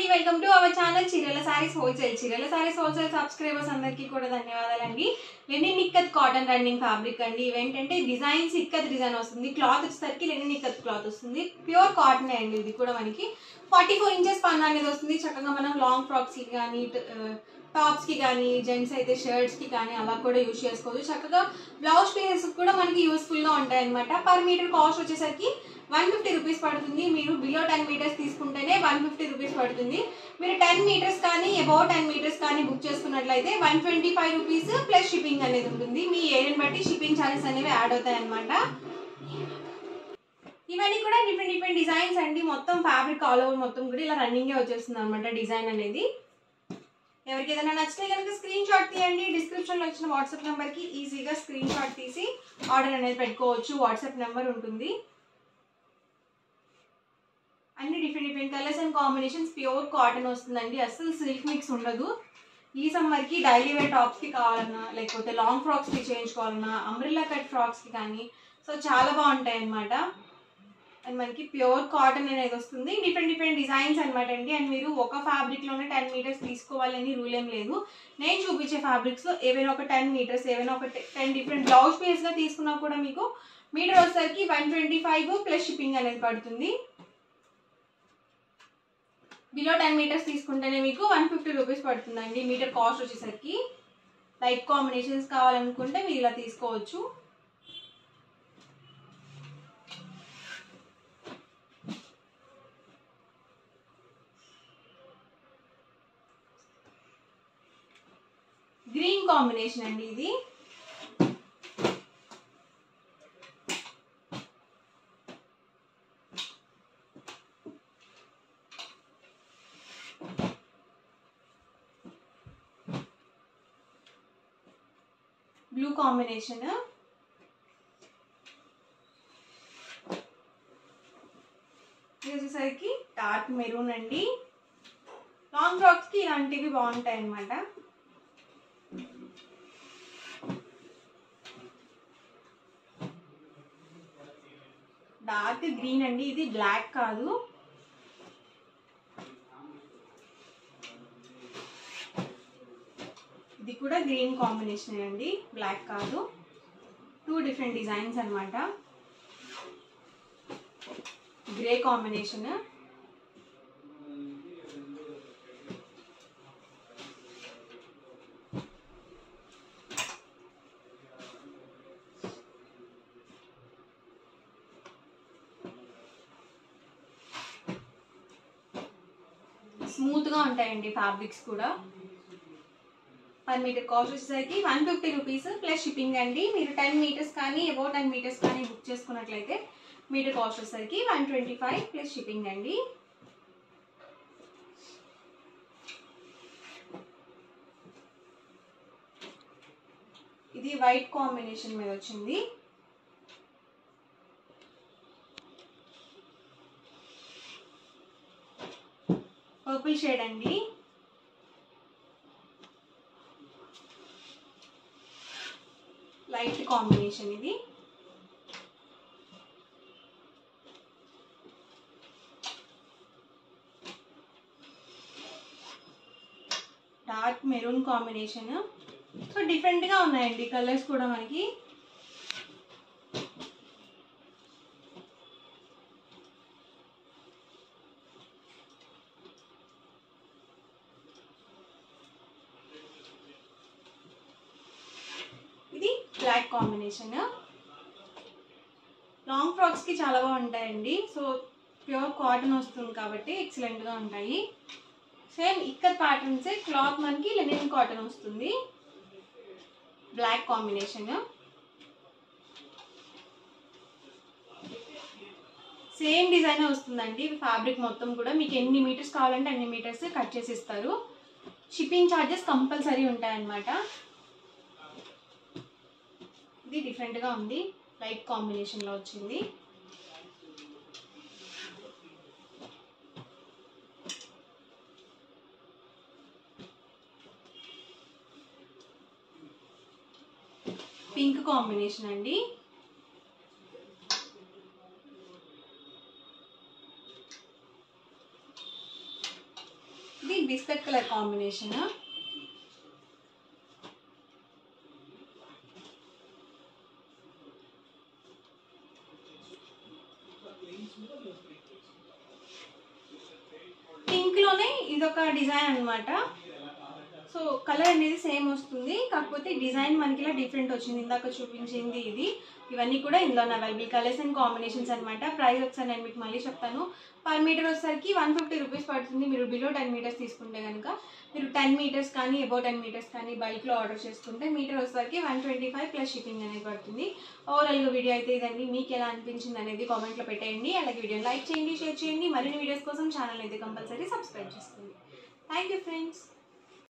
అండి, welcome to our channel చీరల saris wholesale. చీరల సారీస్ హోల్సేల్ సబ్స్క్రైబర్స్ అందరికీ కూడా ధన్యవాదాలండి. Linen ikat cotton running fabric అండి. ఇవేంటంటే డిజైన్స్ ఇక్కత్ డిజైన్ వస్తుంది, క్లాత్ వచ్చేసరికి లెనిన్ ఇక్కత్ క్లాత్ వస్తుంది, ప్యూర్ కాటన్ అండి. ఇది కూడా మనకి 44 ఇంచెస్ పన్ను అనేది వస్తుంది. చక్కగా మనం లాంగ్ ఫ్రాక్స్ కి కానీ, టాప్స్ కి కానీ, జెంట్స్ అయితే షర్ట్స్ కి కానీ అలా కూడా యూజ్ చేసుకోవచ్చు. చక్కగా బ్లౌజ్ పీసెస్ కూడా మనకి యూస్ఫుల్ గా ఉంటాయి అనమాట. పర్ మీటర్ కాస్ట్ వచ్చేసరికి 150 రూపీస్ పడుతుంది. మీరు బిలో 10 మీటర్స్ తీసుకుంటేనే 150 రూపీస్ పడుతుంది. మీరు 10 మీటర్స్ కానీ అబౌవ్ 10 మీటర్స్ కానీ బుక్ చేసుకున్నట్లయితే 125 రూపీస్ ప్లస్ షిప్పింగ్ అనేది ఉంటుంది. మీ ఏరియాని బట్టి షిప్పింగ్ ఛార్జెస్ అనేవి యాడ్ అవుతాయి అనమాట. ఇవన్నీ కూడా డిఫరెంట్ డిజైన్స్ అండి. మొత్తం ఫ్యాబ్రిక్ ఆల్ ఓవర్ మొత్తం కూడా ఇలా రన్నింగే వచ్చేస్తుంది అనమాట డిజైన్ అనేది. ఎవరికి ఏదైనా నచ్చితే కనుక స్క్రీన్ షాట్ తీయండి. డిస్క్రిప్షన్ లో ఇచ్చిన వాట్సాప్ నెంబర్ కి ఈజీగా స్క్రీన్ షాట్ తీసి ఆర్డర్ అనేది పెట్టుకోవచ్చు. వాట్సాప్ నెంబర్ ఉంటుంది. అన్ని different colours and combinations, pure cotton వస్తుందండి. అసలు సిల్క్ మిక్స్ ఉండదు. ఈ సమ్మర్ కి డైలీ వేర్ టాప్స్ కి కావాలన్నా, లేకపోతే లాంగ్ ఫ్రాక్స్ కి చేయించుకోవాలన్నా, అంబ్రెల్లా కట్ ఫ్రాక్స్ కి కానీ సో చాలా బాగుంటాయి అనమాట. అండ్ మనకి ప్యూర్ కాటన్ అనేది వస్తుంది. డిఫరెంట్ డిజైన్స్ అనమాట అండి. అండ్ మీరు ఒక ఫ్యాబ్రిక్ లోనే 10 మీటర్స్ తీసుకోవాలని రూల్ ఏం లేదు. నేను చూపించే ఫ్యాబ్రిక్స్ ఏవైనా ఒక 10 మీటర్స్, ఏవైనా ఒక 10 డిఫరెంట్ బ్లౌజ్ పీస్ గా తీసుకున్నా కూడా మీకు మీటర్ వచ్చేసరికి 125 ప్లస్ షిప్పింగ్ అనేది పడుతుంది. బిలో 10 మీటర్స్ తీసుకుంటేనే మీకు 150 రూపీస్ పడుతుందండి మీటర్ కాస్ట్ వచ్చేసరికి. లైట్ కాంబినేషన్స్ కావాలనుకుంటే మీరు ఇలా తీసుకోవచ్చు. గ్రీన్ కాంబినేషన్ అండి ఇది. బ్లూ కాంబినేషన్, ఇది వచ్చేసరికి డార్క్ మెరూన్ అండి. లాంగ్ ఫ్రాక్స్ కి ఇలాంటివి బాగుంటాయి అన్నమాట. డార్క్ గ్రీన్ అండి, ఇది బ్లాక్ కాదు. ఇది కూడా గ్రీన్ కాంబినేషన్ అండి, బ్లాక్ కాదు. 2 డిఫరెంట్ డిజైన్స్ అన్నమాట. గ్రే కాంబినేషన్, స్మూత్ గా ఉంటాయండి ఫ్యాబ్రిక్స్ కూడా. పర్ మీటర్ కాస్ట్ వచ్చేసరికి 150 రూపీస్ ప్లస్ షిప్పింగ్ అండి. మీరు 10 మీటర్స్ కానీ అబౌవ్ 10 మీటర్స్ కానీ బుక్ చేసుకున్నట్లయితే మీటర్ కాస్ట్ వచ్చేసరికి 125 ప్లస్ షిప్పింగ్ అండి. ఇది వైట్ కాంబినేషన్ మీద వచ్చింది. పర్పుల్ షేడ్ అండి. లైట్ కాంబినేషన్ ఇది. Dark maroon combination. So different గా ఉన్నాయండి కలర్స్ కూడా మనకి. ఇది బ్లాక్ కాంబినేషన్. లాంగ్ ఫ్రాక్స్ కి చాలా బాగుంటాయండి. సో ప్యూర్ కాటన్ వస్తుంది కాబట్టి ఎక్సలెంట్ గా ఉంటాయి. సేమ్ ఇక్కత్ ప్యాటర్న్స్, క్లాత్ మనకి లెనిన్ కాటన్ వస్తుంది. బ్లాక్ కాంబినేషన్, సేమ్ డిజైన్ వస్తుందండి. ఫ్యాబ్రిక్ మొత్తం కూడా మీకు ఎన్ని మీటర్స్ కావాలంటే అన్ని మీటర్స్ కట్ చేసి ఇస్తారు. షిప్పింగ్ ఛార్జెస్ కంపల్సరీ ఉంటాయన్నమాట. ఇది డిఫరెంట్ గా ఉంది, లైట్ కాంబినేషన్ లో వచ్చింది. పింక్ కాంబినేషన్ అండి. ఇది బిస్కెట్ కలర్ కాంబినేషన్. పింక్లోనే ఇదొక డిజైన్ అనమాట. సో కలర్ అనేది సేమ్ వస్తుంది, కాకపోతే డిజైన్ మనకి ఇలా డిఫరెంట్ వచ్చింది. ఇందాక చూపించింది ఇది. ఇవన్నీ కూడా ఇందులో అవైలబుల్ కలర్స్ అండ్ కాంబినేషన్స్ అనమాట. ప్రైస్ ఒకసారి నేను మీకు మళ్ళీ చెప్తాను. పర్ మీటర్ వచ్చేసరికి 150 రూపీస్ పడుతుంది. మీరు బిలో 10 మీటర్స్ తీసుకుంటే కనుక, మీరు 10 మీటర్స్ కానీ అబౌవ్ 10 మీటర్స్ కానీ బల్క్లో ఆర్డర్ చేసుకుంటే మీటర్ వచ్చేసరికి 125 ప్లస్ షిప్పింగ్ అనేది పడుతుంది. ఓవరాల్గా వీడియో అయితే ఇదండి. మీకు ఎలా అనిపించింది అనేది కామెంట్లో పెట్టేయండి. అలాగే వీడియోని లైక్ చేయండి, షేర్ చేయండి. మరిన్ని వీడియోస్ కోసం ఛానల్ అయితే కంపల్సరీ సబ్స్క్రైబ్ చేసుకోండి. Thank you friends.